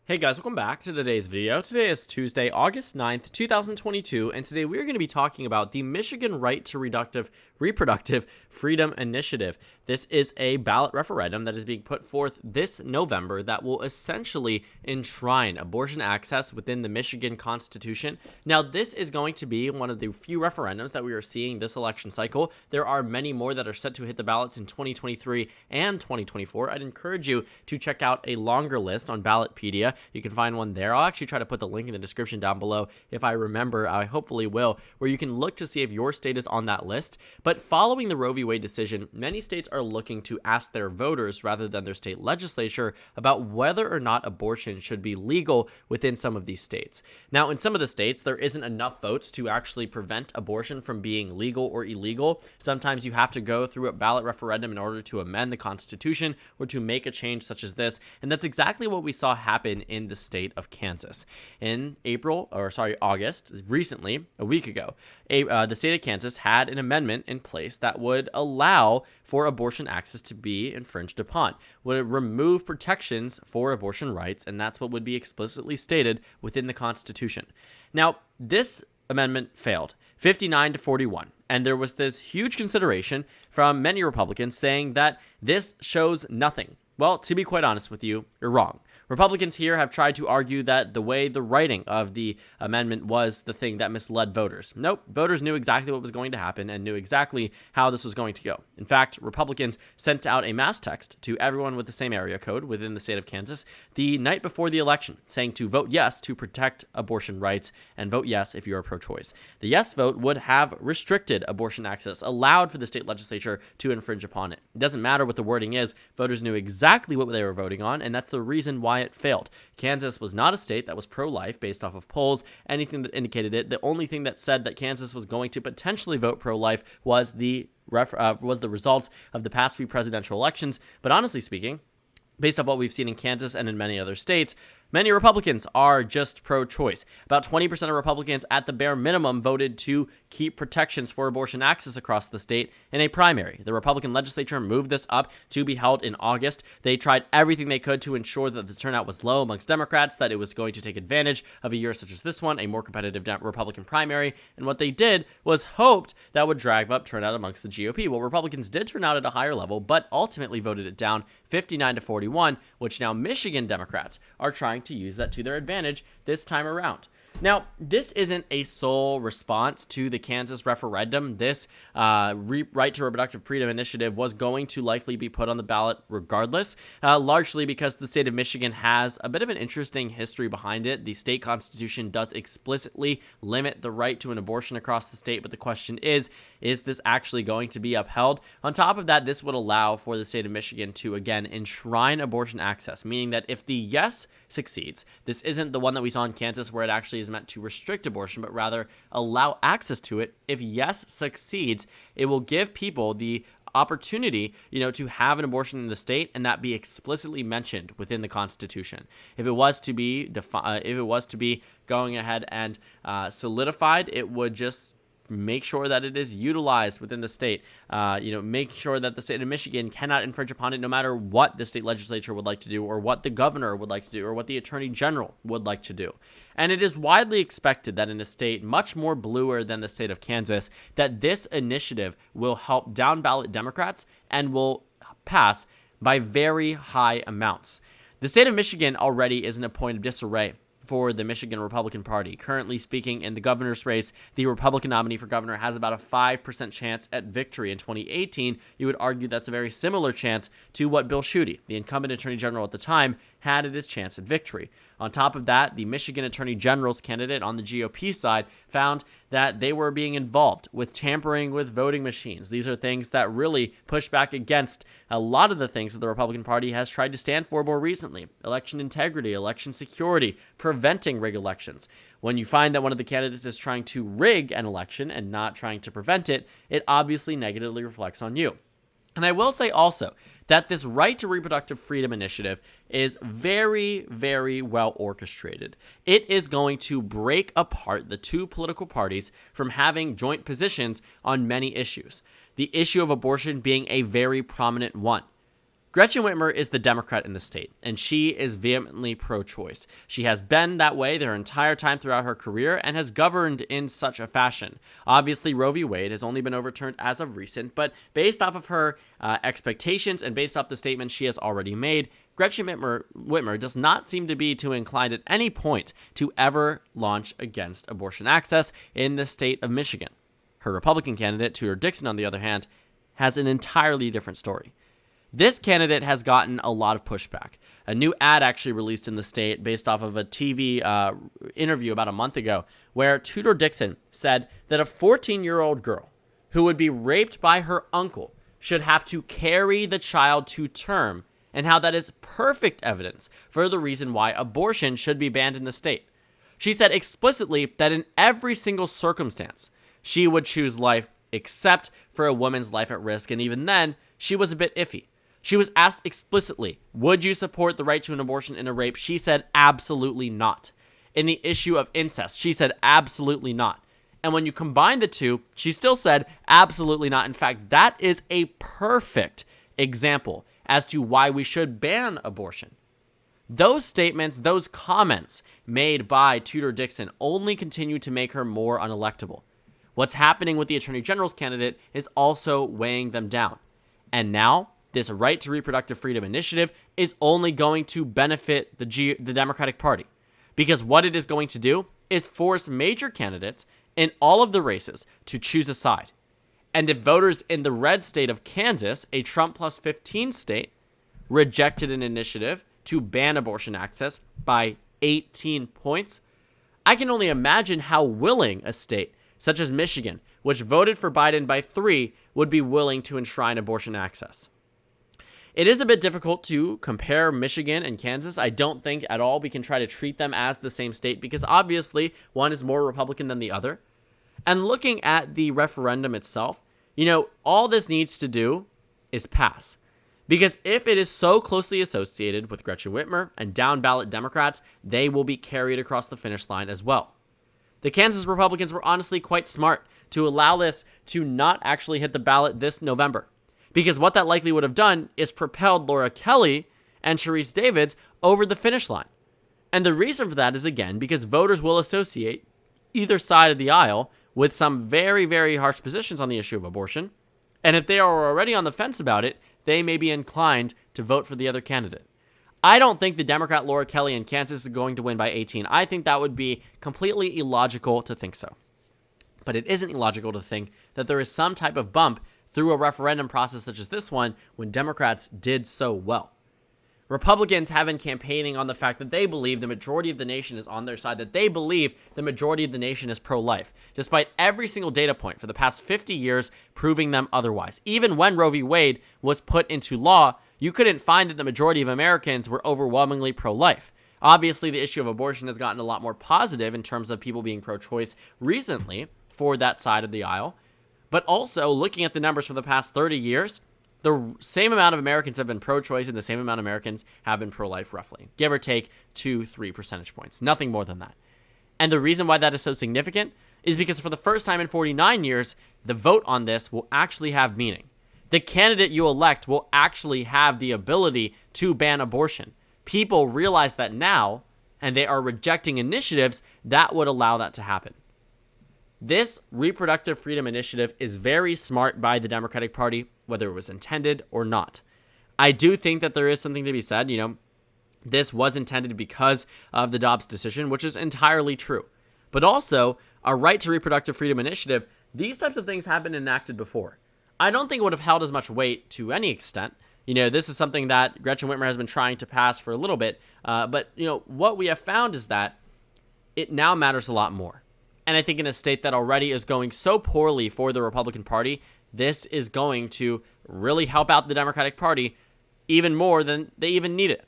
Hey guys, welcome back to today's video. Today is Tuesday, August 9th, 2022, and today we are going to be talking about the Michigan Right to Reproductive Freedom Initiative. This is a ballot referendum that is being put forth this November that will essentially enshrine abortion access within the Michigan Constitution. Now, this is going to be one of the few referendums that we are seeing this election cycle. There are many more that are set to hit the ballots in 2023 and 2024. I'd encourage you to check out a longer list on Ballotpedia. You can find one there. I'll actually try to put the link in the description down below if I remember. I hopefully will, where you can look to see if your state is on that list. But following the Roe v. Wade decision, many states are looking to ask their voters rather than their state legislature about whether or not abortion should be legal within some of these states. Now, in some of the states, there isn't enough votes to actually prevent abortion from being legal or illegal. Sometimes you have to go through a ballot referendum in order to amend the Constitution or to make a change such as this. And that's exactly what we saw happen in the state of Kansas. In August, recently, a week ago, the state of Kansas had an amendment in place that would allow for abortion access to be infringed upon, would remove protections for abortion rights, and that's what would be explicitly stated within the Constitution. Now, this amendment failed, 59-41, and there was this huge consideration from many Republicans saying that this shows nothing. Well, to be quite honest with you, you're wrong. Republicans here have tried to argue that the writing of the amendment was the thing that misled voters. Nope, voters knew exactly what was going to happen and knew exactly how this was going to go. In fact, Republicans sent out a mass text to everyone with the same area code within the state of Kansas the night before the election, saying to vote yes to protect abortion rights and vote yes if you're pro-choice. The yes vote would have restricted abortion access, allowed for the state legislature to infringe upon it. It doesn't matter what the wording is, voters knew exactly what they were voting on, and that's the reason why it failed. Kansas was not a state that was pro-life based off of polls, anything that indicated it. The only thing that said that Kansas was going to potentially vote pro-life was the results of the past few presidential elections. But honestly speaking, based off what we've seen in Kansas and in many other states, many Republicans are just pro-choice. About 20% of Republicans at the bare minimum voted to keep protections for abortion access across the state in a primary. The Republican legislature moved this up to be held in August. They tried everything they could to ensure that the turnout was low amongst Democrats, that it was going to take advantage of a year such as this one, a more competitive Republican primary. And what they did was hoped that would drive up turnout amongst the GOP. Well, Republicans did turn out at a higher level, but ultimately voted it down 59-41, which now Michigan Democrats are trying to use that to their advantage this time around. Now, this isn't a sole response to the Kansas referendum. This Right to Reproductive Freedom Initiative was going to likely be put on the ballot regardless, largely because the state of Michigan has a bit of an interesting history behind it. The state constitution does explicitly limit the right to an abortion across the state, but the question is this actually going to be upheld? On top of that, this would allow for the state of Michigan to, again, enshrine abortion access, meaning that if the yes succeeds, this isn't the one that we saw in Kansas where it actually is meant to restrict abortion, but rather allow access to it. If yes succeeds, it will give people the opportunity, to have an abortion in the state, and that be explicitly mentioned within the Constitution. If it was to be going ahead and solidified, it would just make sure that it is utilized within the state. Make sure that the state of Michigan cannot infringe upon it no matter what the state legislature would like to do, or what the governor would like to do, or what the attorney general would like to do. And it is widely expected that in a state much more bluer than the state of Kansas, that this initiative will help down ballot Democrats and will pass by very high amounts. The state of Michigan already is in a point of disarray for the Michigan Republican Party. Currently speaking, in the governor's race, the Republican nominee for governor has about a 5% chance at victory. In 2018, you would argue that's a very similar chance to what Bill Schuette, the incumbent attorney general at the time, had at his chance at victory. On top of that, the Michigan Attorney General's candidate on the GOP side found that they were being involved with tampering with voting machines. These are things that really push back against a lot of the things that the Republican Party has tried to stand for more recently: election integrity, election security, preventing rig elections. When you find that one of the candidates is trying to rig an election and not trying to prevent it, it obviously negatively reflects on you. And I will say also that this Right to Reproductive Freedom Initiative is very, very well orchestrated. It is going to break apart the two political parties from having joint positions on many issues, the issue of abortion being a very prominent one. Gretchen Whitmer is the Democrat in the state, and she is vehemently pro-choice. She has been that way their entire time throughout her career and has governed in such a fashion. Obviously, Roe v. Wade has only been overturned as of recent, but based off of her expectations and based off the statements she has already made, Gretchen Whitmer does not seem to be too inclined at any point to ever launch against abortion access in the state of Michigan. Her Republican candidate, Tudor Dixon, on the other hand, has an entirely different story. This candidate has gotten a lot of pushback. A new ad actually released in the state based off of a TV interview about a month ago where Tudor Dixon said that a 14-year-old girl who would be raped by her uncle should have to carry the child to term, and how that is perfect evidence for the reason why abortion should be banned in the state. She said explicitly that in every single circumstance, she would choose life except for a woman's life at risk, and even then, she was a bit iffy. She was asked explicitly, would you support the right to an abortion in a rape? She said absolutely not. In the issue of incest, she said absolutely not. And when you combine the two, she still said absolutely not. In fact, that is a perfect example as to why we should ban abortion. Those statements, those comments made by Tudor Dixon only continue to make her more unelectable. What's happening with the Attorney General's candidate is also weighing them down. And now, this right to reproductive freedom initiative is only going to benefit the Democratic Party, because what it is going to do is force major candidates in all of the races to choose a side. And if voters in the red state of Kansas, a Trump plus 15 state, rejected an initiative to ban abortion access by 18 points, I can only imagine how willing a state such as Michigan, which voted for Biden by 3, would be willing to enshrine abortion access. It is a bit difficult to compare Michigan and Kansas. I don't think at all we can try to treat them as the same state because obviously one is more Republican than the other. And looking at the referendum itself, all this needs to do is pass. Because if it is so closely associated with Gretchen Whitmer and down ballot Democrats, they will be carried across the finish line as well. The Kansas Republicans were honestly quite smart to allow this to not actually hit the ballot this November. Because what that likely would have done is propelled Laura Kelly and Sharice Davids over the finish line. And the reason for that is, again, because voters will associate either side of the aisle with some very, very harsh positions on the issue of abortion. And if they are already on the fence about it, they may be inclined to vote for the other candidate. I don't think the Democrat Laura Kelly in Kansas is going to win by 18. I think that would be completely illogical to think so. But it isn't illogical to think that there is some type of bump through a referendum process such as this one when Democrats did so well. Republicans have been campaigning on the fact that they believe the majority of the nation is on their side, that they believe the majority of the nation is pro-life, despite every single data point for the past 50 years proving them otherwise. Even when Roe v. Wade was put into law, you couldn't find that the majority of Americans were overwhelmingly pro-life. Obviously, the issue of abortion has gotten a lot more positive in terms of people being pro-choice recently for that side of the aisle. But also, looking at the numbers for the past 30 years, the same amount of Americans have been pro-choice and the same amount of Americans have been pro-life, roughly. Give or take 2-3 percentage points. Nothing more than that. And the reason why that is so significant is because for the first time in 49 years, the vote on this will actually have meaning. The candidate you elect will actually have the ability to ban abortion. People realize that now, and they are rejecting initiatives that would allow that to happen. This reproductive freedom initiative is very smart by the Democratic Party, whether it was intended or not. I do think that there is something to be said. This was intended because of the Dobbs decision, which is entirely true. But also, a right to reproductive freedom initiative, these types of things have been enacted before. I don't think it would have held as much weight to any extent. This is something that Gretchen Whitmer has been trying to pass for a little bit. But what we have found is that it now matters a lot more. And I think in a state that already is going so poorly for the Republican Party, this is going to really help out the Democratic Party even more than they even need it.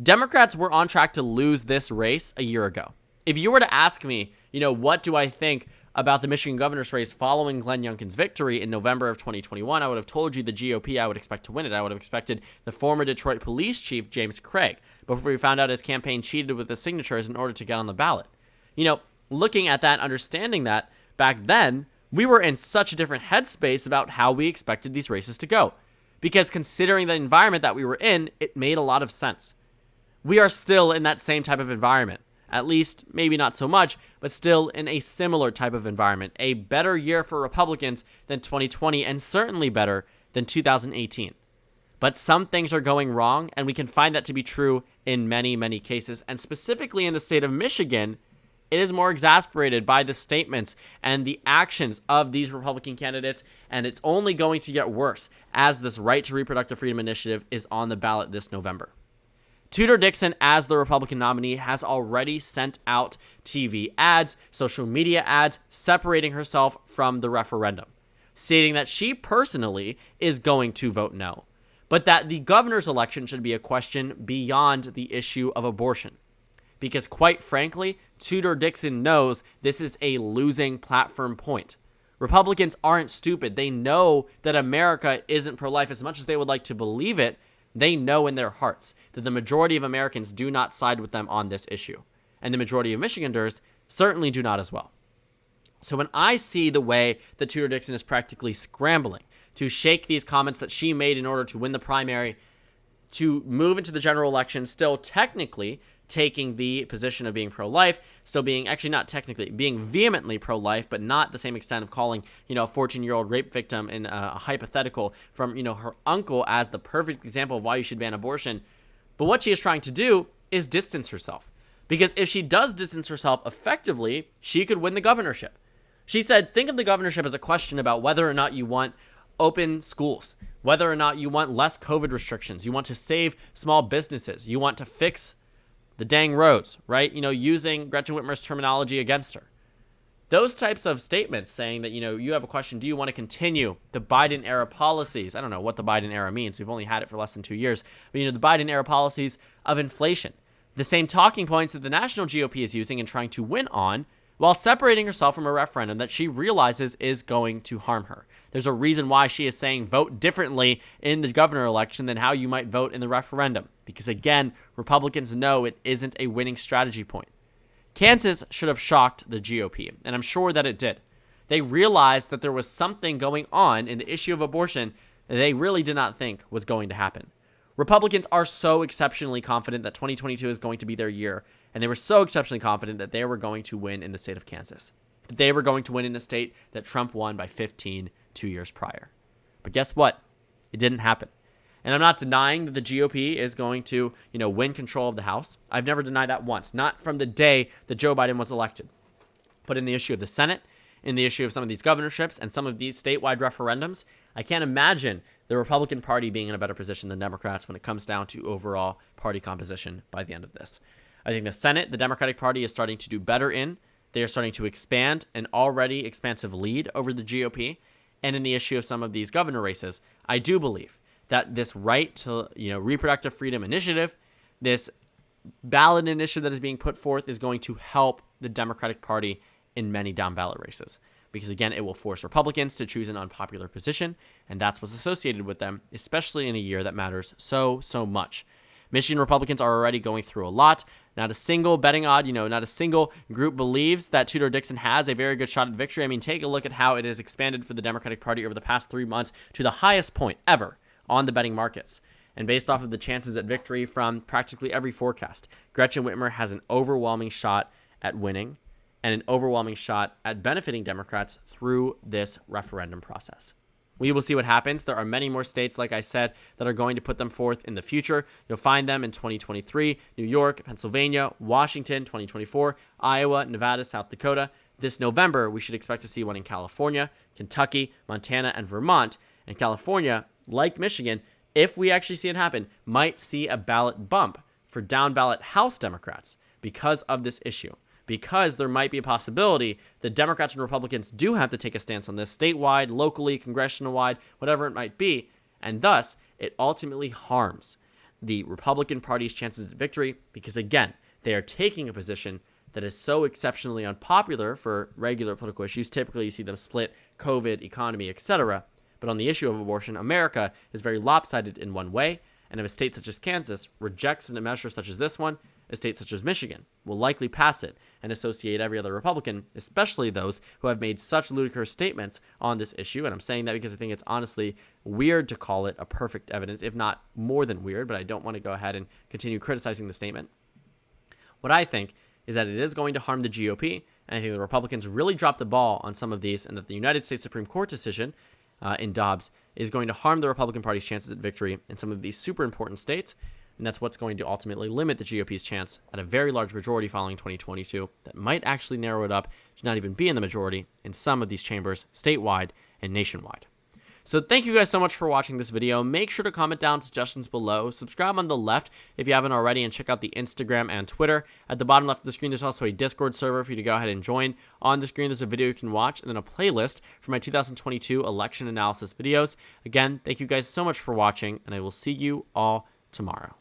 Democrats were on track to lose this race a year ago. If you were to ask me, what do I think about the Michigan governor's race following Glenn Youngkin's victory in November of 2021, I would have told you the GOP, I would expect to win it. I would have expected the former Detroit police chief, James Craig, before we found out his campaign cheated with the signatures in order to get on the ballot. Looking at that, understanding that, back then, we were in such a different headspace about how we expected these races to go. because considering the environment that we were in, it made a lot of sense. We are still in that same type of environment. At least, maybe not so much, but still in a similar type of environment. A better year for Republicans than 2020, and certainly better than 2018. But some things are going wrong, and we can find that to be true in many, many cases. And specifically in the state of Michigan, it is more exasperated by the statements and the actions of these Republican candidates, and it's only going to get worse as this right to reproductive freedom initiative is on the ballot this November. Tudor Dixon, as the Republican nominee, has already sent out TV ads, social media ads, separating herself from the referendum, stating that she personally is going to vote no, but that the governor's election should be a question beyond the issue of abortion. Because quite frankly, Tudor Dixon knows this is a losing platform point. Republicans aren't stupid. They know that America isn't pro-life. As much as they would like to believe it, they know in their hearts that the majority of Americans do not side with them on this issue. And the majority of Michiganders certainly do not as well. So when I see the way that Tudor Dixon is practically scrambling to shake these comments that she made in order to win the primary, to move into the general election, still technically taking the position of being pro-life, still being, actually not technically, being vehemently pro-life, but not the same extent of calling, a 14-year-old rape victim in a hypothetical from, her uncle as the perfect example of why you should ban abortion. But what she is trying to do is distance herself. Because if she does distance herself effectively, she could win the governorship. She said, think of the governorship as a question about whether or not you want open schools, whether or not you want less COVID restrictions, you want to save small businesses, you want to fix the dang roads, right? Using Gretchen Whitmer's terminology against her. Those types of statements saying that, you have a question, do you want to continue the Biden era policies? I don't know what the Biden era means. We've only had it for less than 2 years. But, the Biden era policies of inflation. The same talking points that the national GOP is using and trying to win on, while separating herself from a referendum that she realizes is going to harm her. There's a reason why she is saying vote differently in the governor election than how you might vote in the referendum. Because again, Republicans know it isn't a winning strategy point. Kansas should have shocked the GOP, and I'm sure that it did. They realized that there was something going on in the issue of abortion that they really did not think was going to happen. Republicans are so exceptionally confident that 2022 is going to be their year, and they were so exceptionally confident that they were going to win in the state of Kansas. That they were going to win in a state that Trump won by 15 2 years prior. But guess what? It didn't happen. And I'm not denying that the GOP is going to, win control of the House. I've never denied that once, not from the day that Joe Biden was elected. But in the issue of the Senate, in the issue of some of these governorships and some of these statewide referendums, I can't imagine the Republican Party being in a better position than Democrats when it comes down to overall party composition by the end of this. I think the Senate, the Democratic Party is starting to do better in. They are starting to expand an already expansive lead over the GOP. And in the issue of some of these governor races, I do believe that this right to, reproductive freedom initiative, this ballot initiative that is being put forth is going to help the Democratic Party in many down ballot races. Because again, it will force Republicans to choose an unpopular position, and that's what's associated with them, especially in a year that matters so, so much. Michigan Republicans are already going through a lot. Not a single betting odd, not a single group believes that Tudor Dixon has a very good shot at victory. I mean, take a look at how it has expanded for the Democratic Party over the past 3 months to the highest point ever on the betting markets. And based off of the chances at victory from practically every forecast, Gretchen Whitmer has an overwhelming shot at winning and an overwhelming shot at benefiting Democrats through this referendum process. We will see what happens. There are many more states, like I said, that are going to put them forth in the future. You'll find them in 2023, New York, Pennsylvania, Washington, 2024, Iowa, Nevada, South Dakota. This November, we should expect to see one in California, Kentucky, Montana, and Vermont. And California, like Michigan, if we actually see it happen, might see a ballot bump for down ballot House Democrats because of this issue. Because there might be a possibility that Democrats and Republicans do have to take a stance on this statewide, locally, congressional-wide, whatever it might be, and thus it ultimately harms the Republican Party's chances of victory because, again, they are taking a position that is so exceptionally unpopular for regular political issues. Typically, you see them split COVID, economy, etc. But on the issue of abortion, America is very lopsided in one way, and if a state such as Kansas rejects a measure such as this one, a state such as Michigan will likely pass it and associate every other Republican, especially those who have made such ludicrous statements on this issue. And I'm saying that because I think it's honestly weird to call it a perfect evidence, if not more than weird, but I don't want to go ahead and continue criticizing the statement. What I think is that it is going to harm the GOP, and I think the Republicans really dropped the ball on some of these, and that the United States Supreme Court decision in Dobbs is going to harm the Republican Party's chances at victory in some of these super important states, and that's what's going to ultimately limit the GOP's chance at a very large majority following 2022 that might actually narrow it up to not even be in the majority in some of these chambers statewide and nationwide. So thank you guys so much for watching this video. Make sure to comment down suggestions below. Subscribe on the left if you haven't already, and check out the Instagram and Twitter. At the bottom left of the screen, there's also a Discord server for you to go ahead and join. On the screen, there's a video you can watch, and then a playlist for my 2022 election analysis videos. Again, thank you guys so much for watching, and I will see you all tomorrow.